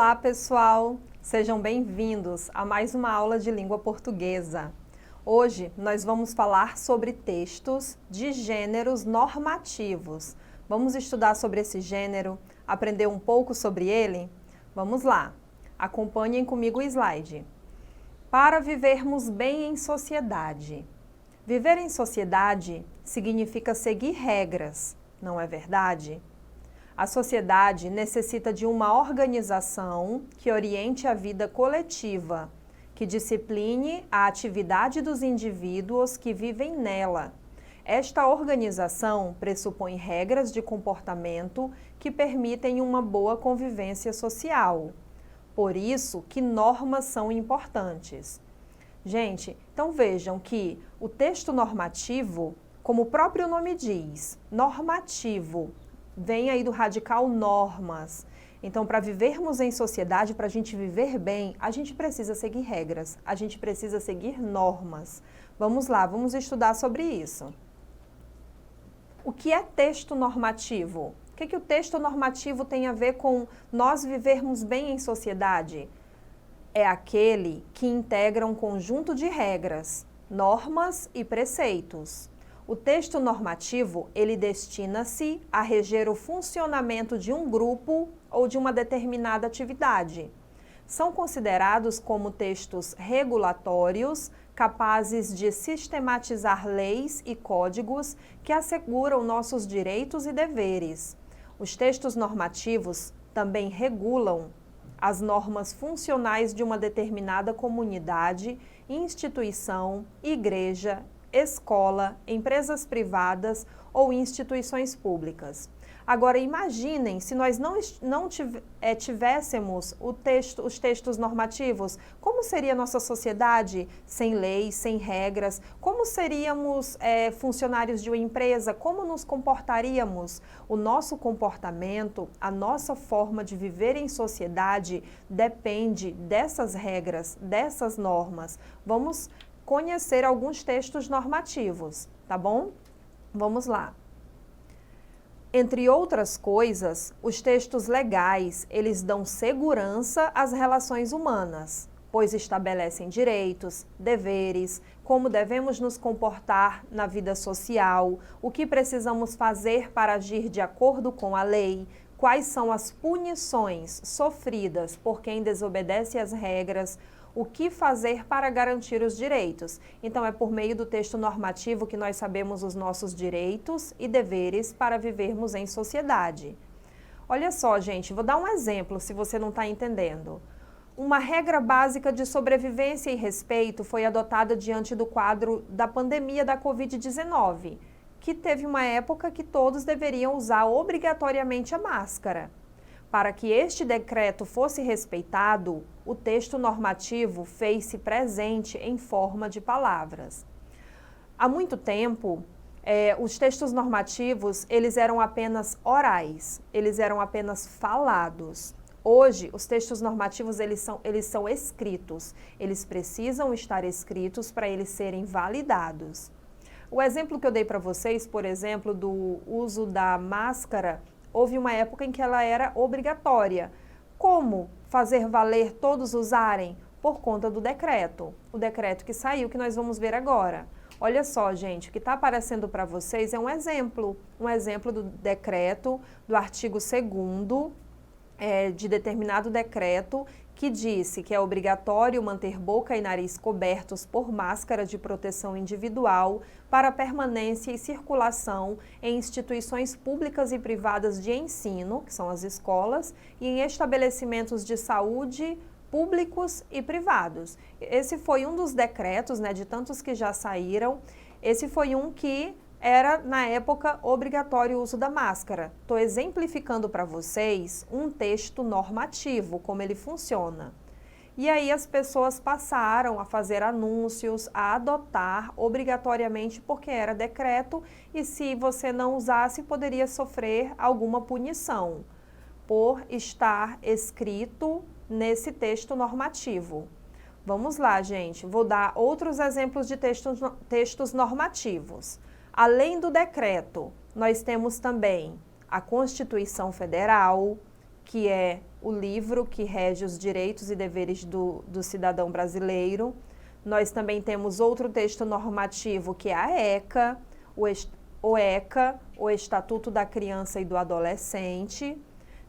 Olá, pessoal! Sejam bem-vindos a mais uma aula de língua portuguesa. Hoje nós vamos falar sobre textos de gêneros normativos. Vamos estudar sobre esse gênero, aprender um pouco sobre ele? Vamos lá! Acompanhem comigo o slide. Para vivermos bem em sociedade. Viver em sociedade significa seguir regras, não é verdade? A sociedade necessita de uma organização que oriente a vida coletiva, que discipline a atividade dos indivíduos que vivem nela. Esta organização pressupõe regras de comportamento que permitem uma boa convivência social. Por isso que normas são importantes. Gente, então vejam que o texto normativo, como o próprio nome diz, normativo, vem aí do radical normas. Então, para vivermos em sociedade, para a gente viver bem, a gente precisa seguir regras, a gente precisa seguir normas. Vamos lá, vamos estudar sobre isso. O que é texto normativo? O que o texto normativo tem a ver com nós vivermos bem em sociedade? É aquele que integra um conjunto de regras, normas e preceitos. O texto normativo, ele destina-se a reger o funcionamento de um grupo ou de uma determinada atividade. São considerados como textos regulatórios, capazes de sistematizar leis e códigos que asseguram nossos direitos e deveres. Os textos normativos também regulam as normas funcionais de uma determinada comunidade, instituição, igreja, escola, empresas privadas ou instituições públicas. Agora, imaginem se nós não tivéssemos os textos normativos, como seria a nossa sociedade sem leis, sem regras? Como seríamos funcionários de uma empresa? Como nos comportaríamos? O nosso comportamento, a nossa forma de viver em sociedade depende dessas regras, dessas normas. Vamos conhecer alguns textos normativos, tá bom? Vamos lá. Entre outras coisas, os textos legais, eles dão segurança às relações humanas, pois estabelecem direitos, deveres, como devemos nos comportar na vida social, o que precisamos fazer para agir de acordo com a lei, quais são as punições sofridas por quem desobedece às regras, o que fazer para garantir os direitos. Então, é por meio do texto normativo que nós sabemos os nossos direitos e deveres para vivermos em sociedade. Olha só, gente, vou dar um exemplo se você não está entendendo. Uma regra básica de sobrevivência e respeito foi adotada diante do quadro da pandemia da Covid-19, que teve uma época que todos deveriam usar obrigatoriamente a máscara. Para que este decreto fosse respeitado, o texto normativo fez-se presente em forma de palavras. Há muito tempo, os textos normativos, eles eram apenas orais, eles eram apenas falados. Hoje, os textos normativos, eles são escritos, eles precisam estar escritos para eles serem validados. O exemplo que eu dei para vocês, por exemplo, do uso da máscara, houve uma época em que ela era obrigatória. Como fazer valer todos usarem? Por conta do decreto. O decreto que saiu, que nós vamos ver agora. Olha só, gente, o que está aparecendo para vocês é um exemplo do decreto, do artigo 2º, de determinado decreto, que disse que é obrigatório manter boca e nariz cobertos por máscara de proteção individual para permanência e circulação em instituições públicas e privadas de ensino, que são as escolas, e em estabelecimentos de saúde públicos e privados. Esse foi um dos decretos, de tantos que já saíram, esse foi um que era, na época, obrigatório o uso da máscara. Estou exemplificando para vocês um texto normativo, como ele funciona. E aí as pessoas passaram a fazer anúncios, a adotar obrigatoriamente porque era decreto e se você não usasse poderia sofrer alguma punição por estar escrito nesse texto normativo. Vamos lá, gente. Vou dar outros exemplos de textos normativos. Além do decreto, nós temos também a Constituição Federal, que é o livro que rege os direitos e deveres do cidadão brasileiro. Nós também temos outro texto normativo, que é a ECA, o ECA, o Estatuto da Criança e do Adolescente.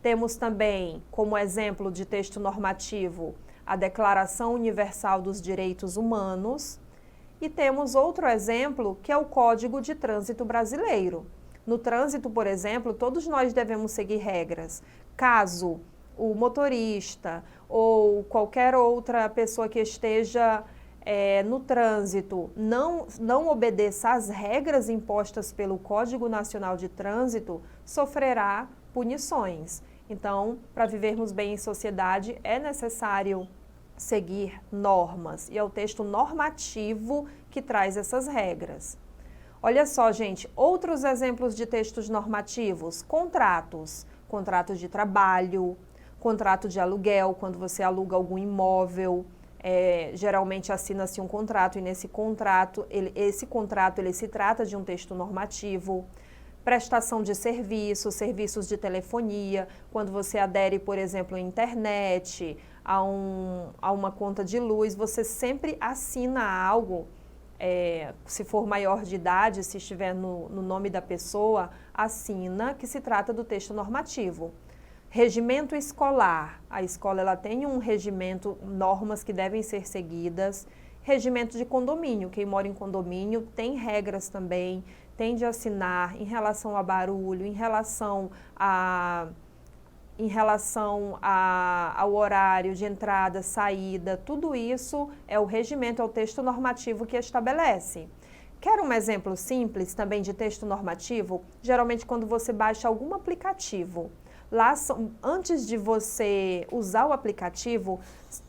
Temos também, como exemplo de texto normativo, a Declaração Universal dos Direitos Humanos. E temos outro exemplo, que é o Código de Trânsito Brasileiro. No trânsito, por exemplo, todos nós devemos seguir regras. Caso o motorista ou qualquer outra pessoa que esteja no trânsito não obedeça às regras impostas pelo Código Nacional de Trânsito, sofrerá punições. Então, para vivermos bem em sociedade, é necessário seguir normas, e é o texto normativo que traz essas regras. Olha só, gente, outros exemplos de textos normativos: contratos, contratos de trabalho, contrato de aluguel, quando você aluga algum imóvel, geralmente assina-se um contrato, e nesse contrato, esse contrato se trata de um texto normativo. Prestação de serviços, serviços de telefonia, quando você adere, por exemplo, à internet, a uma conta de luz, você sempre assina algo, se for maior de idade, se estiver no nome da pessoa, assina, que se trata do texto normativo. Regimento escolar, a escola ela tem um regimento, normas que devem ser seguidas. Regimento de condomínio, quem mora em condomínio tem regras também, tem de assinar em relação a barulho, em relação ao horário de entrada, saída, tudo isso é o regimento, é o texto normativo que estabelece. Quer um exemplo simples também de texto normativo? Geralmente quando você baixa algum aplicativo, lá antes de você usar o aplicativo,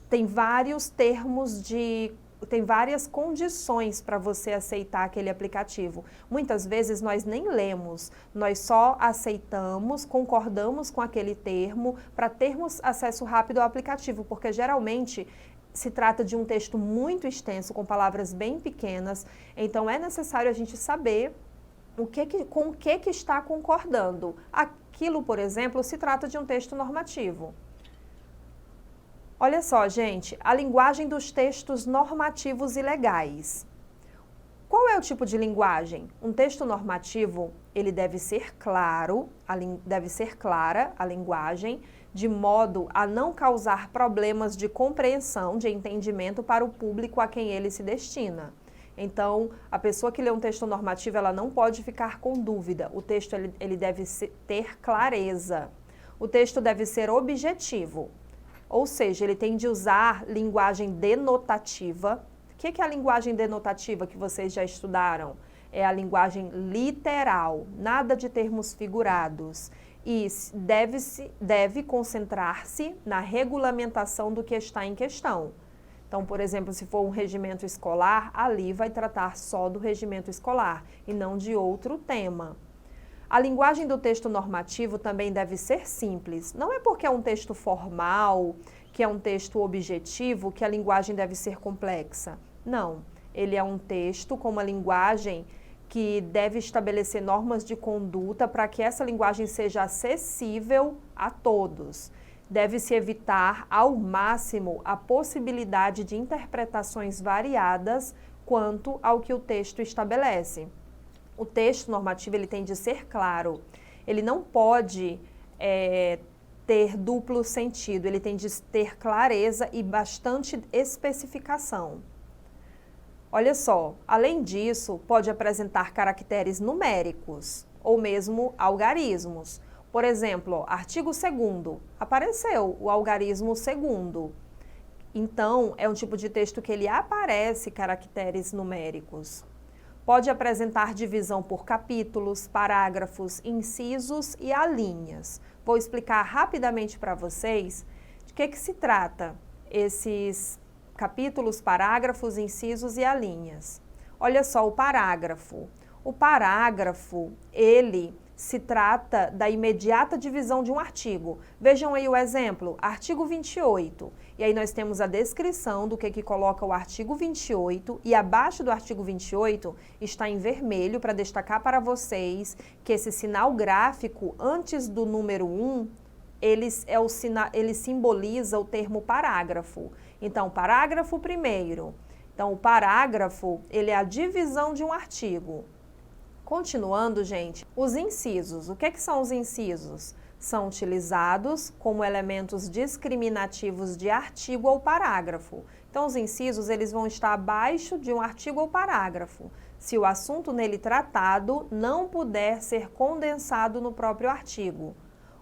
tem vários tem várias condições para você aceitar aquele aplicativo. Muitas vezes nós nem lemos, nós só aceitamos, concordamos com aquele termo para termos acesso rápido ao aplicativo, porque geralmente se trata de um texto muito extenso, com palavras bem pequenas, então é necessário a gente saber com o que está concordando. Aquilo, por exemplo, se trata de um texto normativo. Olha só, gente, a linguagem dos textos normativos e legais. Qual é o tipo de linguagem? Um texto normativo, ele deve ser claro, deve ser clara a linguagem, de modo a não causar problemas de compreensão, de entendimento para o público a quem ele se destina. Então, a pessoa que lê um texto normativo, ela não pode ficar com dúvida. O texto ele deve ter clareza. O texto deve ser objetivo. Ou seja, ele tem de usar linguagem denotativa. O que é a linguagem denotativa que vocês já estudaram? É a linguagem literal, nada de termos figurados. E deve concentrar-se na regulamentação do que está em questão. Então, por exemplo, se for um regimento escolar, ali vai tratar só do regimento escolar e não de outro tema. A linguagem do texto normativo também deve ser simples. Não é porque é um texto formal, que é um texto objetivo, que a linguagem deve ser complexa. Não, ele é um texto com uma linguagem que deve estabelecer normas de conduta para que essa linguagem seja acessível a todos. Deve-se evitar ao máximo a possibilidade de interpretações variadas quanto ao que o texto estabelece. O texto normativo ele tem de ser claro, ele não pode ter duplo sentido, ele tem de ter clareza e bastante especificação. Olha só, além disso, pode apresentar caracteres numéricos ou mesmo algarismos. Por exemplo, artigo 2º, apareceu o algarismo 2º. Então, é um tipo de texto que ele aparece caracteres numéricos. Pode apresentar divisão por capítulos, parágrafos, incisos e alíneas. Vou explicar rapidamente para vocês de que se trata esses capítulos, parágrafos, incisos e alíneas. Olha só o parágrafo. O parágrafo, ele se trata da imediata divisão de um artigo. Vejam aí o exemplo, artigo 28. E aí nós temos a descrição do que coloca o artigo 28 e abaixo do artigo 28 está em vermelho para destacar para vocês que esse sinal gráfico antes do número 1 ele simboliza o termo parágrafo. Então, parágrafo primeiro. Então, o parágrafo, ele é a divisão de um artigo. Continuando, gente, os incisos. O que são os incisos? São utilizados como elementos discriminativos de artigo ou parágrafo. Então, os incisos, eles vão estar abaixo de um artigo ou parágrafo, se o assunto nele tratado não puder ser condensado no próprio artigo.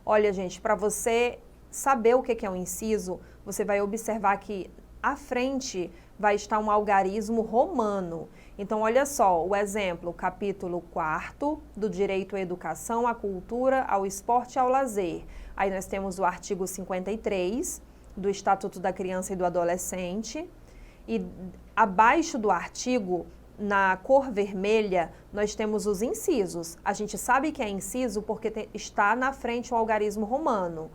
Olha, gente, para você saber o que é um inciso, você vai observar que à frente vai estar um algarismo romano. Então, olha só, o exemplo, capítulo 4º do Direito à Educação, à Cultura, ao Esporte e ao Lazer. Aí nós temos o artigo 53 do Estatuto da Criança e do Adolescente. E abaixo do artigo, na cor vermelha, nós temos os incisos. A gente sabe que é inciso porque está na frente o algarismo romano.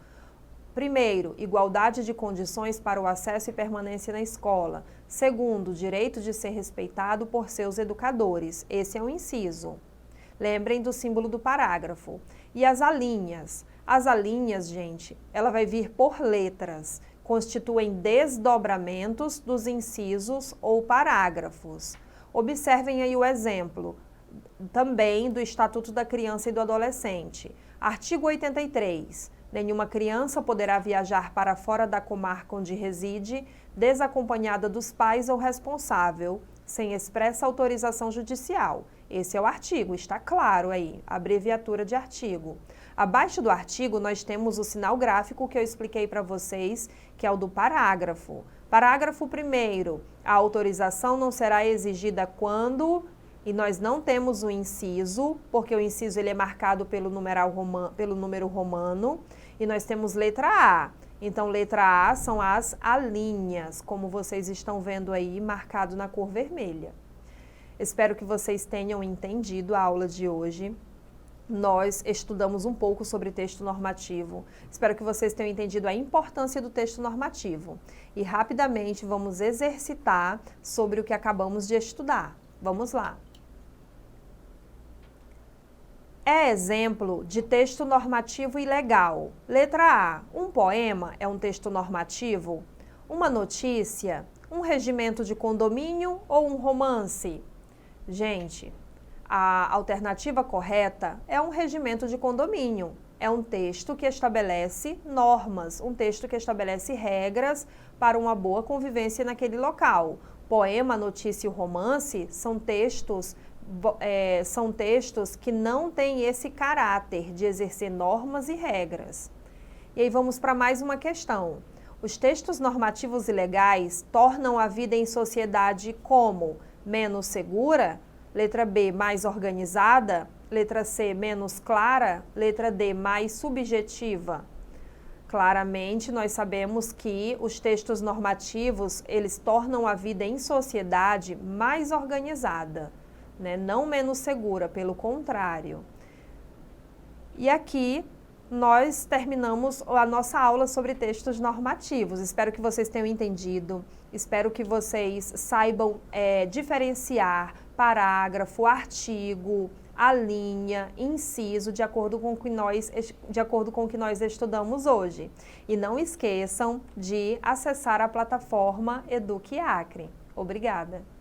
Primeiro, igualdade de condições para o acesso e permanência na escola. Segundo, direito de ser respeitado por seus educadores. Esse é um inciso. Lembrem do símbolo do parágrafo. E as alíneas. As alíneas, gente, ela vai vir por letras. Constituem desdobramentos dos incisos ou parágrafos. Observem aí o exemplo, também do Estatuto da Criança e do Adolescente. Artigo 83. Nenhuma criança poderá viajar para fora da comarca onde reside, desacompanhada dos pais ou responsável, sem expressa autorização judicial. Esse é o artigo, está claro aí, a abreviatura de artigo. Abaixo do artigo, nós temos o sinal gráfico que eu expliquei para vocês, que é o do parágrafo. Parágrafo 1º, a autorização não será exigida quando... E nós não temos o inciso, porque o inciso ele é marcado pelo número romano. E nós temos letra A. Então, letra A são as alíneas, como vocês estão vendo aí, marcado na cor vermelha. Espero que vocês tenham entendido a aula de hoje. Nós estudamos um pouco sobre texto normativo. Espero que vocês tenham entendido a importância do texto normativo. E rapidamente vamos exercitar sobre o que acabamos de estudar. Vamos lá. É exemplo de texto normativo e legal. Letra A. Um poema é um texto normativo? Uma notícia? Um regimento de condomínio ou um romance? Gente, a alternativa correta é um regimento de condomínio. É um texto que estabelece normas, um texto que estabelece regras para uma boa convivência naquele local. Poema, notícia e romance são textos que não têm esse caráter de exercer normas e regras. E aí vamos para mais uma questão. Os textos normativos e legais tornam a vida em sociedade como menos segura? Letra B, mais organizada? Letra C, menos clara? Letra D, mais subjetiva? Claramente, nós sabemos que os textos normativos, eles tornam a vida em sociedade mais organizada, né? Não menos segura, pelo contrário. E aqui nós terminamos a nossa aula sobre textos normativos. Espero que vocês tenham entendido, espero que vocês saibam diferenciar parágrafo, artigo, alínea, inciso, de acordo com o que nós estudamos hoje. E não esqueçam de acessar a plataforma Eduque Acre. Obrigada!